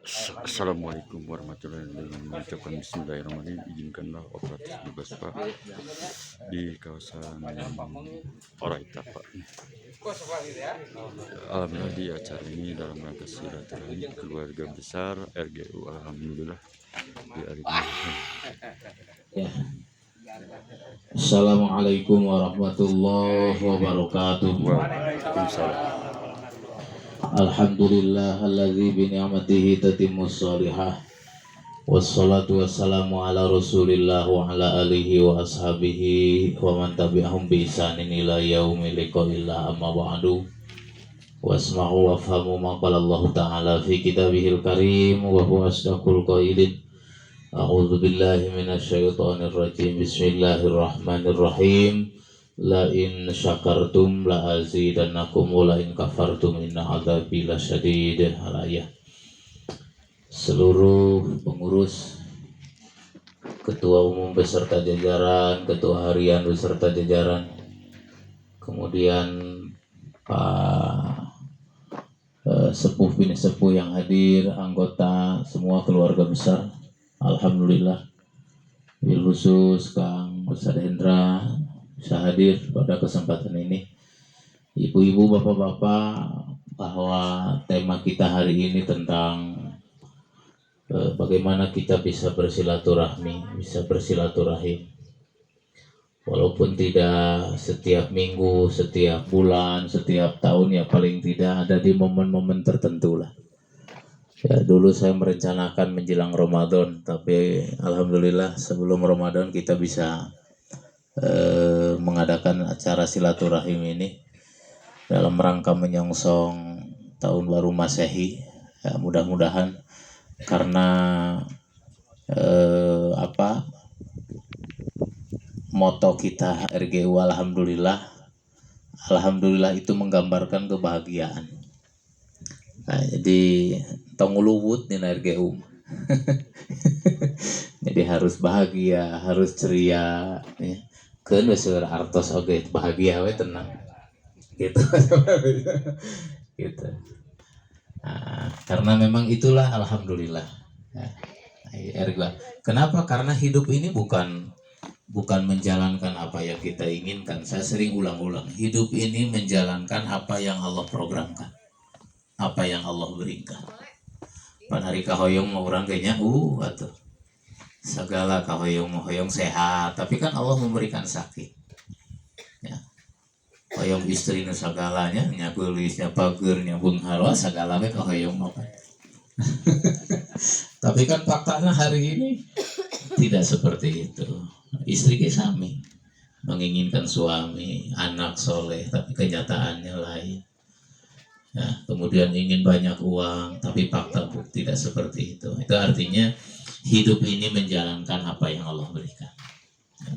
Assalamualaikum warahmatullahi wabarakatuh. Dengan mengucapkan bismillahirrahmanirrahim, izinkanlah operatif bebas Pak di kawasan Oraita Pak. Alhamdulillah di acara ini dalam rangka silaturahmi keluarga besar RGU, alhamdulillah di hari ini. Ya. Assalamualaikum warahmatullahi wabarakatuh. Waalaikumsalam. Alhamdulillahilladzi bi ni'matihi tatimmus shalihah. Wassalatu wassalamu ala Rasulillah wa ala alihi wa ashabihi wa man tabi'ahum bi ihsanin ila yaumil liqa'illah, amma ba'du. Wasma'u wafhamu ma qala Allah ta'ala fi kitabihil karim wa huwa asdaqul qailin. A'udzu billahi minasyaitonir rajim. Bismillahirrahmanirrahim. La in syakartum la azidannakum wa la in kafartum inna adzabi lasyadid. Al-ayah. Seluruh pengurus, ketua umum beserta jajaran, ketua harian beserta jajaran, kemudian Pak sepuh bini sepuh yang hadir, anggota semua keluarga besar, alhamdulillah. Bil khusus Kang Ustaz Hendra bisa hadir pada kesempatan ini. Ibu-ibu, bapak-bapak, bahwa tema kita hari ini tentang bagaimana kita bisa bersilaturahmi, bisa bersilaturahim. Walaupun tidak setiap minggu, setiap bulan, setiap tahun, ya paling tidak ada di momen-momen tertentu lah. Ya, dulu saya merencanakan menjelang Ramadan, tapi alhamdulillah sebelum Ramadan kita bisa mengadakan acara silaturahim ini dalam rangka menyongsong tahun baru Masehi. Ya, mudah-mudahan karena moto kita RGU alhamdulillah itu menggambarkan kebahagiaan. Nah, jadi tonguluwut di RGU. Jadi harus bahagia, harus ceria, ya. Keun seueur artos oge bahagia we tenang. Gitu. Gitu. Nah, karena memang itulah alhamdulillah. Ya. Kenapa? Karena hidup ini bukan menjalankan apa yang kita inginkan. Saya sering ulang-ulang, hidup ini menjalankan apa yang Allah programkan, apa yang Allah berikan. Pan hari kahoyong mau orang kayaknya atuh segala kahoyong sehat, tapi kan Allah memberikan sakit. Ya. Hoyong istri nu sagalanya nya geulis nya pager nya beunghar sagala we kahoyong mah. Tapi kan faktanya hari ini tidak seperti itu. Istri ke sami menginginkan suami, anak soleh, tapi kenyataannya lain. Ya, kemudian ingin banyak uang, tapi fakta tidak seperti itu. Itu artinya hidup ini menjalankan apa yang Allah berikan.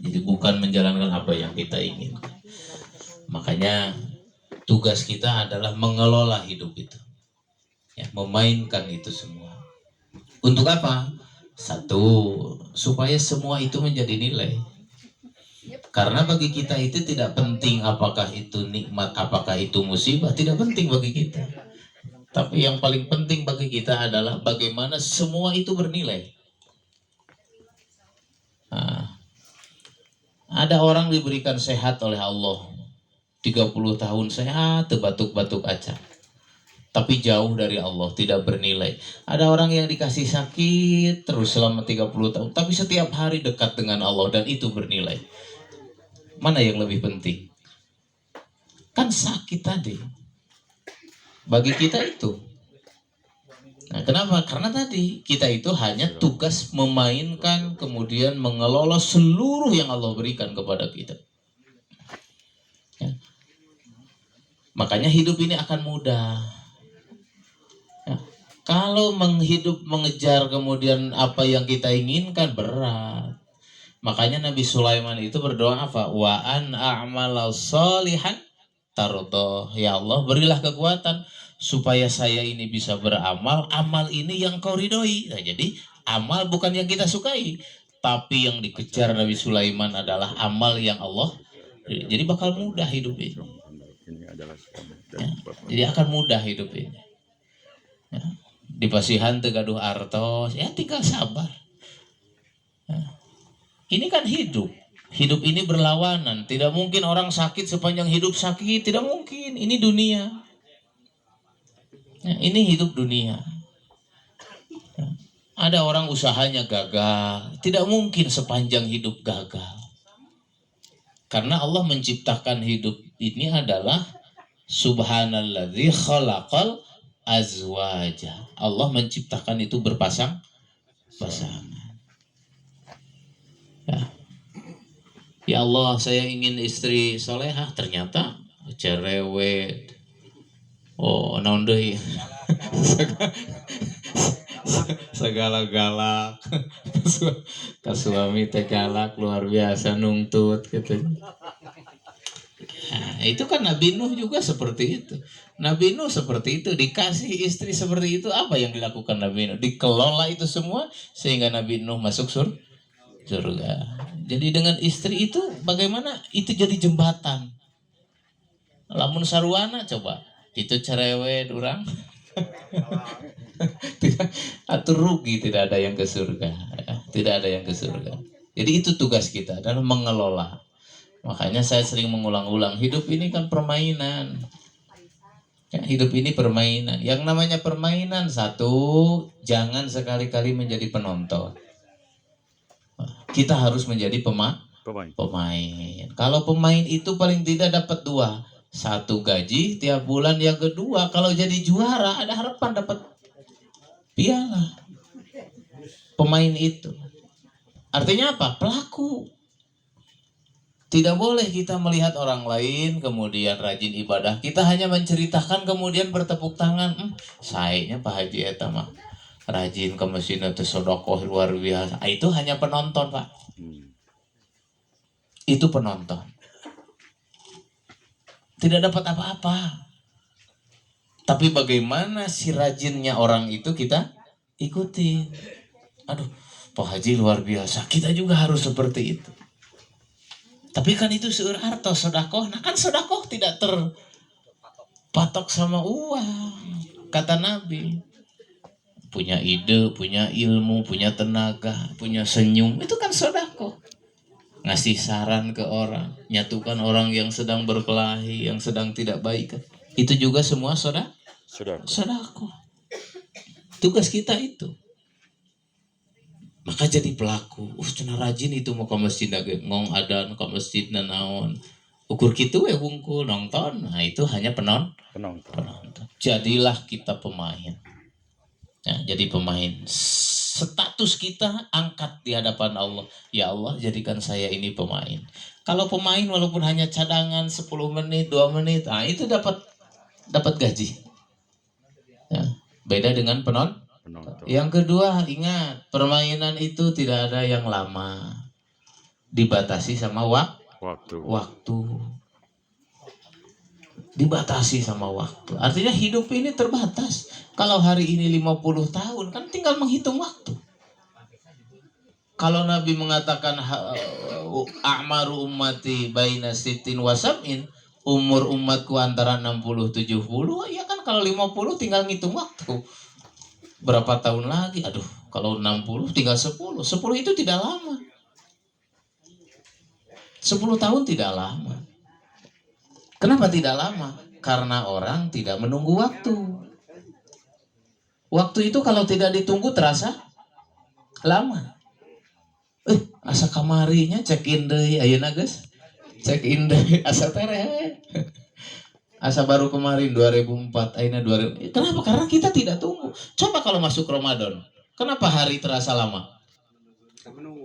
Jadi bukan menjalankan apa yang kita inginkan. Makanya tugas kita adalah mengelola hidup itu, ya, memainkan itu semua. Untuk apa? Satu, supaya semua itu menjadi nilai. Karena bagi kita itu tidak penting apakah itu nikmat, apakah itu musibah, tidak penting bagi kita. Tapi yang paling penting bagi kita adalah bagaimana semua itu bernilai. Nah, ada orang diberikan sehat oleh Allah, 30 tahun sehat, batuk-batuk aja, tapi jauh dari Allah, tidak bernilai. Ada orang yang dikasih sakit terus selama 30 tahun, tapi setiap hari dekat dengan Allah dan itu bernilai. Mana yang lebih penting? Kan sakit tadi. Bagi kita itu. Nah, kenapa? Karena tadi kita itu hanya tugas memainkan, kemudian mengelola seluruh yang Allah berikan kepada kita. Ya. Makanya hidup ini akan mudah. Ya. Kalau mengejar kemudian apa yang kita inginkan berat. Makanya Nabi Sulaiman itu berdoa apa? Wa an a'mala sholihan tardo. Ya Allah, berilah kekuatan supaya saya ini bisa beramal, amal ini yang kau ridhoi. Nah, jadi amal bukan yang kita sukai, tapi yang dikejar Nabi Sulaiman adalah amal yang Allah. Jadi bakal mudah hidup ini. Ya, jadi akan mudah hidup ini. Ya. di pasihan teu gaduh artos, ya tinggal sabar. Nah, ini kan hidup. Hidup ini berlawanan. Tidak mungkin orang sakit sepanjang hidup sakit, tidak mungkin. Ini dunia. Nah, ini hidup dunia. Nah, ada orang usahanya gagal, tidak mungkin sepanjang hidup gagal. Karena Allah menciptakan hidup ini adalah subhanalladzi khalaqal azwaja. Allah menciptakan itu pasangan. Ya Allah, saya ingin istri solehah, ternyata cerewet. Oh, naon deui? Segala galak. Ka suami teh galak luar biasa nungtut gitu. Nah, itu kan Nabi Nuh juga seperti itu. Nabi Nuh seperti itu, dikasih istri seperti itu, apa yang dilakukan Nabi Nuh? Dikelola itu semua sehingga Nabi Nuh masuk surga. Jadi dengan istri itu bagaimana? Itu jadi jembatan. Lamun sarwana coba, itu cerewet orang. Atur rugi, tidak ada yang ke surga. Tidak ada yang ke surga. Jadi itu tugas kita adalah mengelola. Makanya saya sering mengulang-ulang, hidup ini kan permainan. Ya, hidup ini permainan. Yang namanya permainan, satu, jangan sekali-kali menjadi penonton. Kita harus menjadi pemain. Kalau pemain itu paling tidak dapat dua. Satu, gaji tiap bulan. Yang kedua, kalau jadi juara ada harapan dapat piala. Pemain itu artinya apa? Pelaku. Tidak boleh kita melihat orang lain kemudian rajin ibadah, kita hanya menceritakan kemudian bertepuk tangan. Sayangnya Pak Haji eta mah rajin ke masjid atau sodokoh luar biasa. Itu hanya penonton, Pak. Itu penonton. Tidak dapat apa-apa. Tapi bagaimana si rajinnya orang itu kita ikuti. Aduh, Pak Haji luar biasa. Kita juga harus seperti itu. Tapi kan itu seueur hartos sodakoh. Nah kan sodakoh tidak terpatok sama uang. Kata Nabi. Punya ide, punya ilmu, punya tenaga, punya senyum. Itu kan sodakoh. Ngasih saran ke orang. Nyatukan orang yang sedang berkelahi, yang sedang tidak baik. Itu juga semua sodakoh. Tugas kita itu. Maka jadi pelaku. Cenah rajin itu mau ke masjid ngong adan ke masjid naon. Ukur kitu wungkul nonton. Nah itu hanya penonton. Jadilah kita pemain. Nah, jadi pemain. Status kita angkat di hadapan Allah. Ya Allah, jadikan saya ini pemain. Kalau pemain walaupun hanya cadangan 10 menit, 2 menit, nah itu dapat gaji. Ya, beda dengan penonton. Yang kedua, ingat, permainan itu tidak ada yang lama. Dibatasi sama waktu. Dibatasi sama waktu. Artinya hidup ini terbatas. Kalau hari ini 50 tahun, kan tinggal menghitung waktu. Kalau Nabi mengatakan a'maru ummati baina sittin wa sab'in, umur umatku antara 60-70, ya kan kalau 50 tinggal ngitung waktu. Berapa tahun lagi? Aduh, kalau 60 tinggal 10. 10 itu tidak lama. 10 tahun tidak lama. Kenapa tidak lama? Karena orang tidak menunggu waktu. Waktu itu kalau tidak ditunggu terasa lama. Asa kamarinya check in deui ayeuna geus. Check in deui asa tereh. Asa baru kemarin 2004 ayeuna 2000. Kenapa? Karena kita tidak tunggu. Coba kalau masuk Ramadan. Kenapa hari terasa lama?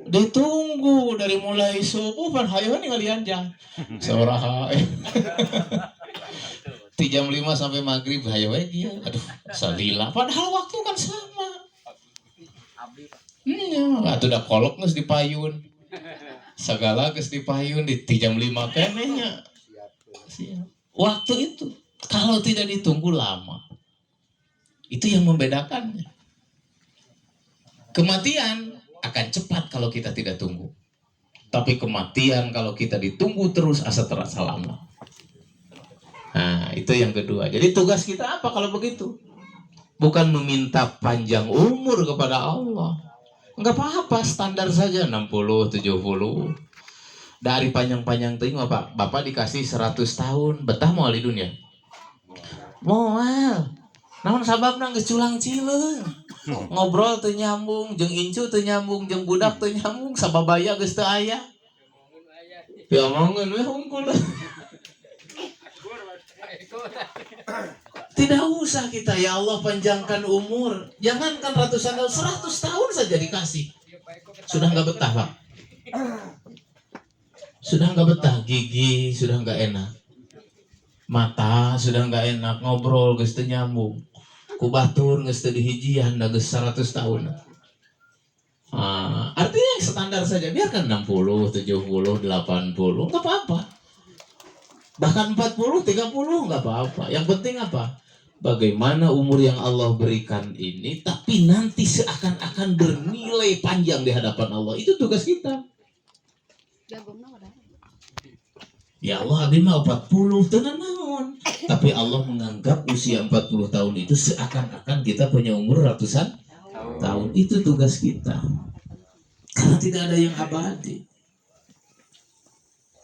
Ditunggu dari mulai subuh pan hayu ningalian jam. Sauraha. Di jam 5 sampai maghrib hayu we dia. Aduh, salila. Padahal waktu kan sama. Atuh da kolok geus dipayun. Segala geus dipayun di jam 5 kenehnya. Waktu itu kalau tidak ditunggu lama. Itu yang membedakannya. Kematian akan cepat kalau kita tidak tunggu. Tapi kematian kalau kita ditunggu terus asa terasa lama. Nah, itu yang kedua. Jadi tugas kita apa kalau begitu? bukan meminta panjang umur kepada Allah. Enggak apa-apa, standar saja 60, 70. Dari panjang-panjang teuing Bapak dikasih 100 tahun, betah moal di dunia. Moal. Namun sababna geus culang cileung. Ngobrol teu nyambung, jeung incu teu nyambung, jeung budak teu nyambung, sababaya geus teu aya. Ya omongeun we hungkul. Tidak usah kita, ya Allah panjangkan umur. Jangankan ratusan tahun, 100 tahun saja dikasih. Sudah nggak betah, Pak. Sudah nggak betah, gigi sudah nggak enak. Mata sudah nggak enak, ngobrol geus teu nyambung. Ku batur geus teu dihijian da geus 100 tahun. Artinya yang standar saja, biarkan 60, 70, 80, nggak apa-apa. Bahkan 40, 30 nggak apa-apa. Yang penting apa? Bagaimana umur yang Allah berikan ini, tapi nanti seakan-akan bernilai panjang di hadapan Allah. Itu tugas kita. Ya Allah, abdi mah 40 tenan naon. Tapi Allah menganggap usia 40 tahun itu seakan-akan kita punya umur ratusan tahun. Itu tugas kita. Karena tidak ada yang abadi.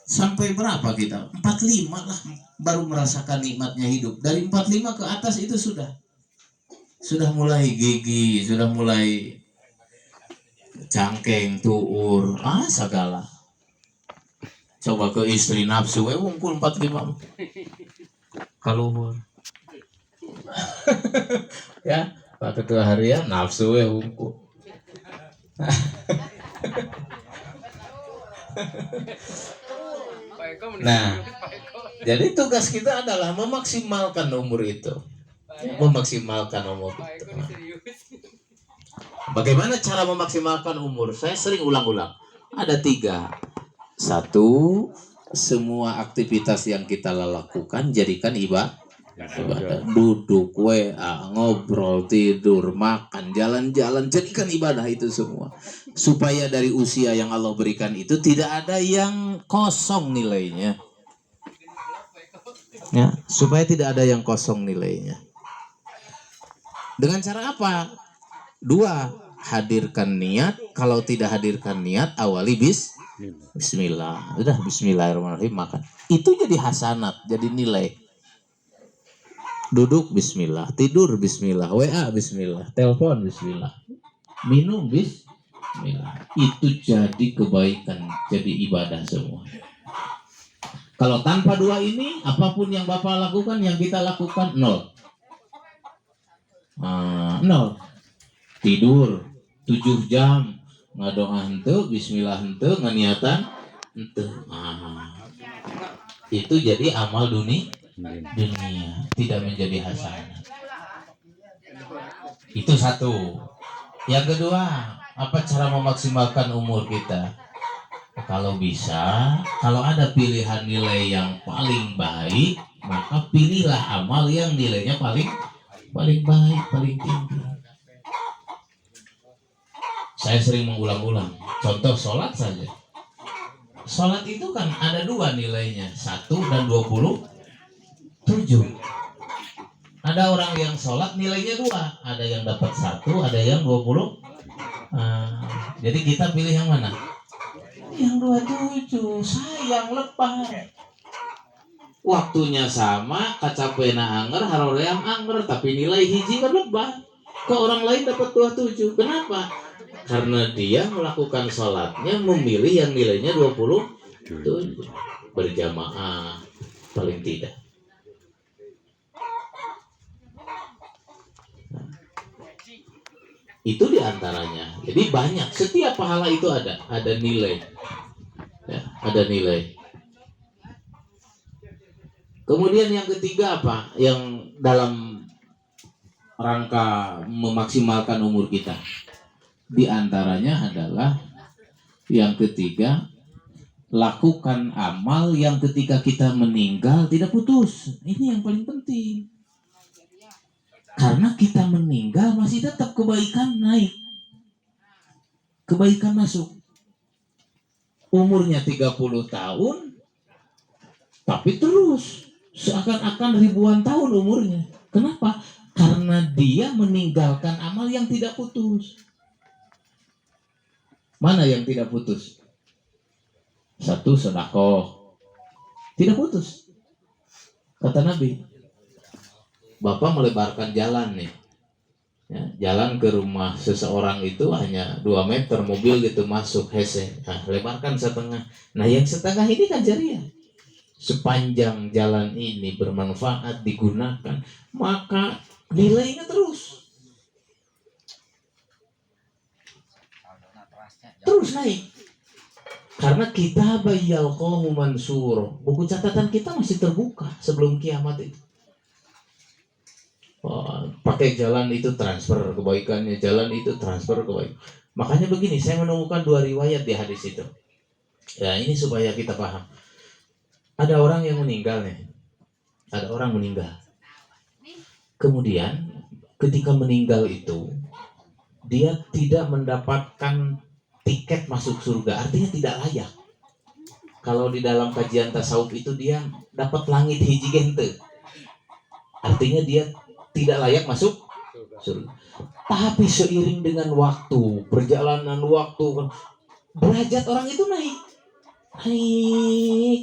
Sampai berapa kita? 45 lah baru merasakan nikmatnya hidup. Dari 45 ke atas itu sudah mulai gigi, sudah mulai cangkeng, tuur, segala. Coba ke istri nafsu, wungkul 45. Kaluhur. Ya, Pak Ketua Harian nafsu wungkul. Nah, jadi tugas kita adalah memaksimalkan umur itu. Memaksimalkan umur itu. Bagaimana cara memaksimalkan umur? Saya sering ulang-ulang. Ada 3. 1, semua aktivitas yang kita lakukan jadikan ibadah. Duduk, WA, ngobrol, tidur, makan, jalan-jalan, jadikan ibadah itu semua. Supaya dari usia yang Allah berikan itu tidak ada yang kosong nilainya. Ya, supaya tidak ada yang kosong nilainya. Dengan cara apa? 2, hadirkan niat. Kalau tidak hadirkan niat, awali bismillah. Udah bismillahirrahmanirrahim, makan. Itu jadi hasanat, jadi nilai. Duduk bismillah, tidur bismillah, WA bismillah, telepon bismillah, minum bismillah. Itu jadi kebaikan, jadi ibadah semua. Kalau tanpa 2 ini, apapun yang Bapak lakukan, yang kita lakukan, 0. 0. Tidur 7 jam, ngadoa henteu, bismillah henteu, nganiatan henteu. Itu jadi amal dunia, tidak menjadi hasanah. Itu 1. Yang kedua, apa cara memaksimalkan umur kita? Kalau bisa, kalau ada pilihan nilai yang paling baik, maka pilihlah amal yang nilainya paling baik, paling tinggi. Saya sering mengulang-ulang. Contoh sholat saja. Sholat itu kan ada 2 nilainya, 1 dan 27. Ada orang yang sholat nilainya 2, ada yang dapat 1, ada yang 20. Jadi kita pilih yang mana? Yang 27. Sayang, lepas. Waktunya sama, kacapena anger, haroream anger, tapi nilai hiji kan lebah. Ke orang lain dapat 27. Kenapa? Karena dia melakukan sholatnya memilih yang nilainya 27. Berjamaah paling tidak. Itu diantaranya. Jadi banyak. Setiap pahala itu ada nilai. Ya, ada nilai. Kemudian yang ketiga apa? Yang dalam rangka memaksimalkan umur kita. Di antaranya adalah yang ketiga, lakukan amal yang ketika kita meninggal tidak putus. Ini yang paling penting. Karena kita meninggal masih tetap kebaikan naik. Kebaikan masuk. Umurnya 30 tahun, tapi terus seakan-akan ribuan tahun umurnya. Kenapa? Karena dia meninggalkan amal yang tidak putus. Mana yang tidak putus? Satu, sedekah. Tidak putus. Kata Nabi, Bapak melebarkan jalan nih. Ya, jalan ke rumah seseorang itu hanya 2 meter, mobil gitu masuk hese. Nah, lebarkan setengah. Nah, yang setengah ini kan jariah. Sepanjang jalan ini bermanfaat digunakan, maka nilainya terus naik. Karena kita yalqahu mansur, buku catatan kita masih terbuka sebelum kiamat itu. Pakai jalan itu transfer kebaikannya, jalan itu transfer kebaikan. Makanya begini, saya menemukan 2 riwayat di hadis itu. Ya, ini supaya kita paham. Ada orang yang meninggal nih. Ada orang meninggal. Kemudian ketika meninggal itu, dia tidak mendapatkan tiket masuk surga, artinya tidak layak. Kalau di dalam kajian tasawuf itu dia dapat langit hiji gente, artinya dia tidak layak masuk surga. Tapi seiring dengan waktu, perjalanan waktu, derajat orang itu naik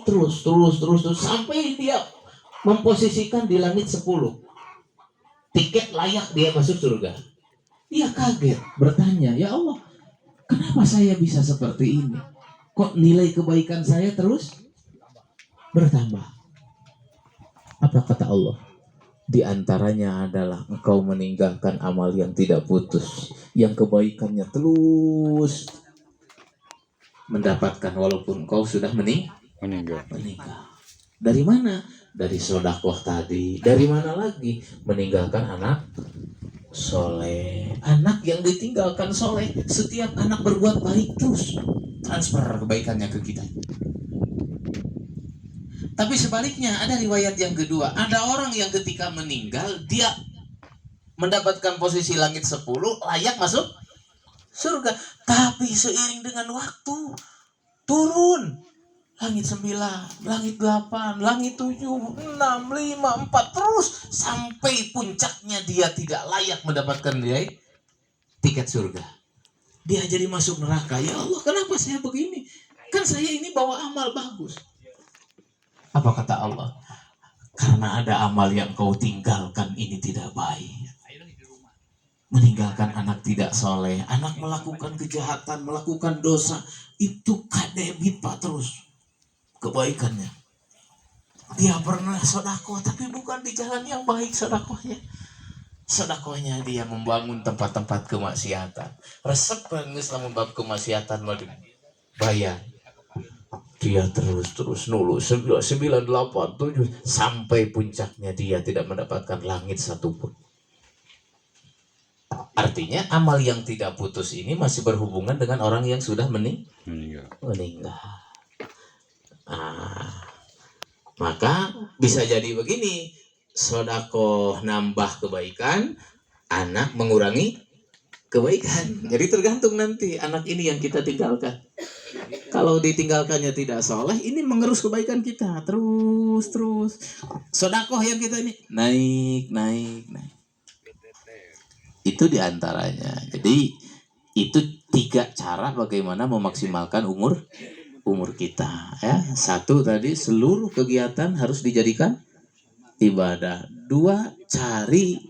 terus sampai dia memposisikan di langit 10. Tiket layak dia masuk surga. Dia kaget, bertanya, ya Allah, kenapa saya bisa seperti ini? Kok nilai kebaikan saya terus bertambah? Apa kata Allah? Di antaranya adalah engkau meninggalkan amal yang tidak putus, yang kebaikannya terus mendapatkan walaupun engkau sudah meninggal. Dari mana? Dari sedekah tadi. Dari mana lagi? Meninggalkan anak soleh. Anak yang ditinggalkan soleh, setiap anak berbuat baik terus transfer kebaikannya ke kita. Tapi sebaliknya ada riwayat yang kedua. Ada orang yang ketika meninggal dia mendapatkan posisi langit 10, layak masuk surga. Tapi seiring dengan waktu turun. Langit 9, langit 8, langit 7, 6, 5, 4 terus sampai puncaknya dia tidak layak mendapatkan nilai tiket surga. Dia jadi masuk neraka. Ya Allah, kenapa saya begini? Kan saya ini bawa amal bagus. Apa kata Allah? Karena ada amal yang kau tinggalkan ini tidak baik. Meninggalkan anak tidak soleh, anak melakukan kejahatan, melakukan dosa, itu kadebit Pak terus kebaikannya. Dia pernah sedekah tapi bukan di jalan yang baik sedekahnya. Sedekahnya dia membangun tempat-tempat kemaksiatan. Resep Islam membab kemaksiatan bayar. Dia terus nulu 9, 8, 7 sampai puncaknya dia tidak mendapatkan langit satupun. Artinya amal yang tidak putus ini masih berhubungan dengan orang yang sudah meninggal. Maka bisa jadi begini, sedekah nambah kebaikan, anak mengurangi kebaikan. Jadi tergantung nanti anak ini yang kita tinggalkan. Kalau ditinggalkannya tidak soleh, ini mengerus kebaikan kita terus. Sedekah yang kita ini naik. Itu diantaranya. Jadi itu 3 cara bagaimana memaksimalkan umur kita. Ya, 1 tadi seluruh kegiatan harus dijadikan ibadah. 2, cari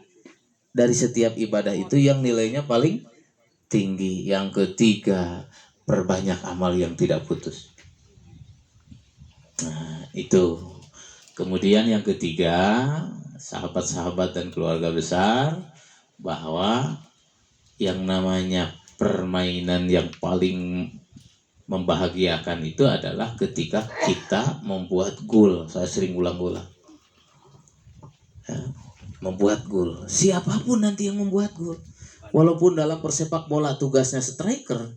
dari setiap ibadah itu yang nilainya paling tinggi. Yang ketiga, perbanyak amal yang tidak putus. Nah, itu. Kemudian yang ketiga, sahabat-sahabat dan keluarga besar, bahwa yang namanya permainan yang paling membahagiakan itu adalah ketika kita membuat gol. Saya sering ulang-ulang. Ya, membuat gol. Siapapun nanti yang membuat gol. Walaupun dalam persepak bola tugasnya striker,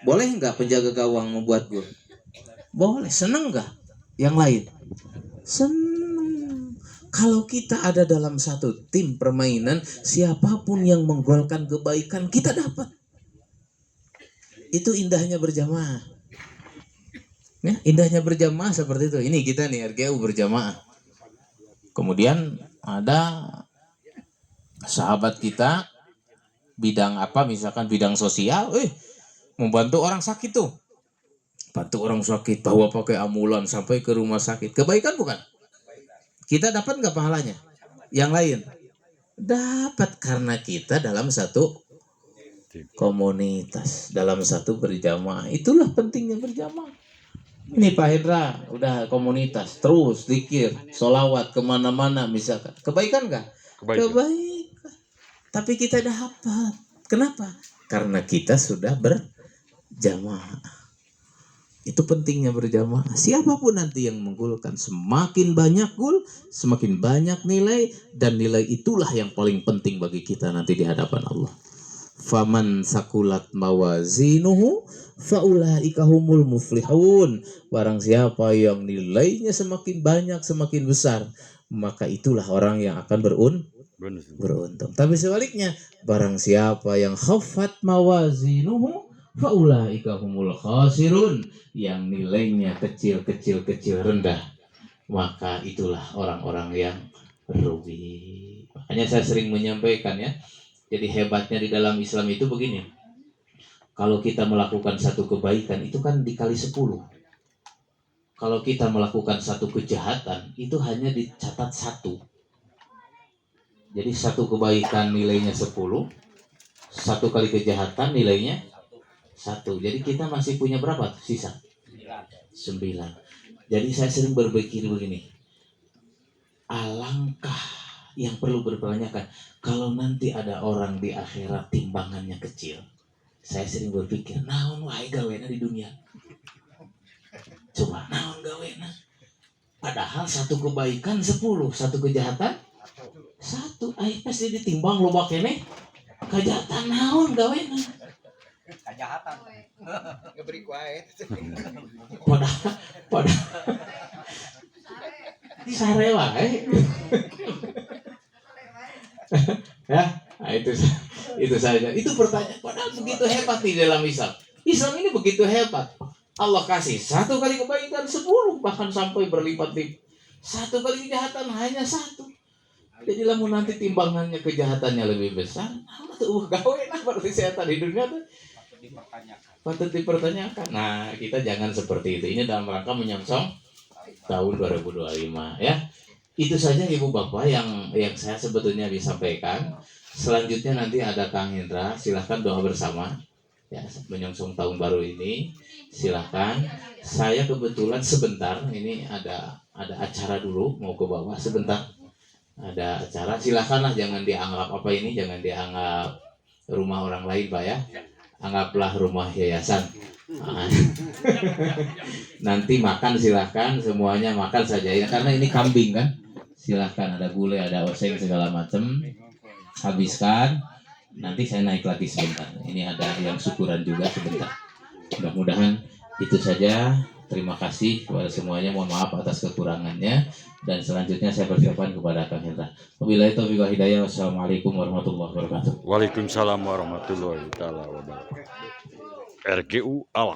boleh nggak penjaga gawang membuat gol? Boleh. Seneng nggak yang lain? Seneng. Kalau kita ada dalam satu tim permainan, siapapun yang menggolkan kebaikan, kita dapat. Itu indahnya berjamaah. Ya, indahnya berjamaah seperti itu. Ini kita nih RGU berjamaah. Kemudian ada Sahabat kita bidang apa, misalkan bidang sosial, membantu orang sakit tuh. Bantu orang sakit, bawa pakai ambulan sampai ke rumah sakit. Kebaikan bukan? Kita dapat nggak pahalanya? Yang lain dapat, karena kita dalam satu komunitas, dalam satu berjamaah. Itulah pentingnya berjamaah. Ini Pak Hendra udah komunitas, terus zikir, sholawat kemana-mana misalkan. Kebaikan nggak? Kebaikan. Tapi kita dapat. Kenapa? Karena kita sudah berjamaah. Itu pentingnya berjamaah. Siapapun nanti yang menggulkan, semakin banyak gul, semakin banyak nilai, dan nilai itulah yang paling penting bagi kita nanti di hadapan Allah. Faman sakulat mawazinuhu faulaika humul muflihun. Barang siapa yang nilainya semakin banyak, semakin besar, maka itulah orang yang akan beruntung. Tapi sebaliknya, barang siapa yang khaffat mawazinuhu faulaika humul khasirun, yang nilainya kecil rendah, maka itulah orang-orang yang rugi. Makanya saya sering menyampaikan ya, jadi hebatnya di dalam Islam itu begini. Kalau kita melakukan satu kebaikan itu kan dikali 10. Kalau kita melakukan satu kejahatan itu hanya dicatat 1. Jadi satu kebaikan nilainya 10, satu kali kejahatan nilainya 1. Jadi kita masih punya berapa sisa? 9. Jadi saya sering berpikir begini, alangkah yang perlu berpertanyakan, kalau nanti ada orang di akhirat timbangannya kecil. Saya sering berpikir, naon wae gawena di dunia. Coba naon gawena. Padahal satu kebaikan 10, satu kejahatan 1. Ai pasti ditimbang loba keneh. Kejahatan naon gawena. Kejahatan ngeberi kuaet Padahal sare wae. Ya, nah itu saja. Itu pertanyaan. Padahal begitu hebat di dalam Islam. Islam ini begitu hebat. Allah kasih satu kali kebaikan 10, bahkan sampai berlipat-lipat. Satu kali kejahatan hanya 1. Jadi lamun nanti timbangannya kejahatannya lebih besar, gawe nah berarti setan di dunia tuh patut dipertanyakan. Nah, kita jangan seperti itu. Ini dalam rangka menyongsong tahun 2025 ya. Itu saja Ibu Bapak yang saya sebetulnya disampaikan. Selanjutnya nanti ada Kang Hendra, silahkan doa bersama ya menyongsong tahun baru ini. Silahkan. Saya kebetulan sebentar ini ada acara dulu, mau ke bawah sebentar. Ada acara, silahkanlah, jangan dianggap apa ini, jangan dianggap rumah orang lain Pak ya. Anggaplah rumah yayasan. Nanti makan silahkan, semuanya makan saja ya, karena ini kambing kan. Silahkan, ada gulai, ada oseng segala macam, habiskan. Nanti saya naik lagi sebentar. Ini ada yang syukuran juga sebentar. Mudah-mudahan itu saja. Terima kasih kepada semuanya. Mohon maaf atas kekurangannya. Dan selanjutnya saya persilakan kepada Kang Hendra. Wabillahi taufiq wal hidayah. Wassalamualaikum warahmatullahi wabarakatuh. Waalaikumsalam warahmatullahi wabarakatuh. RGU Allah.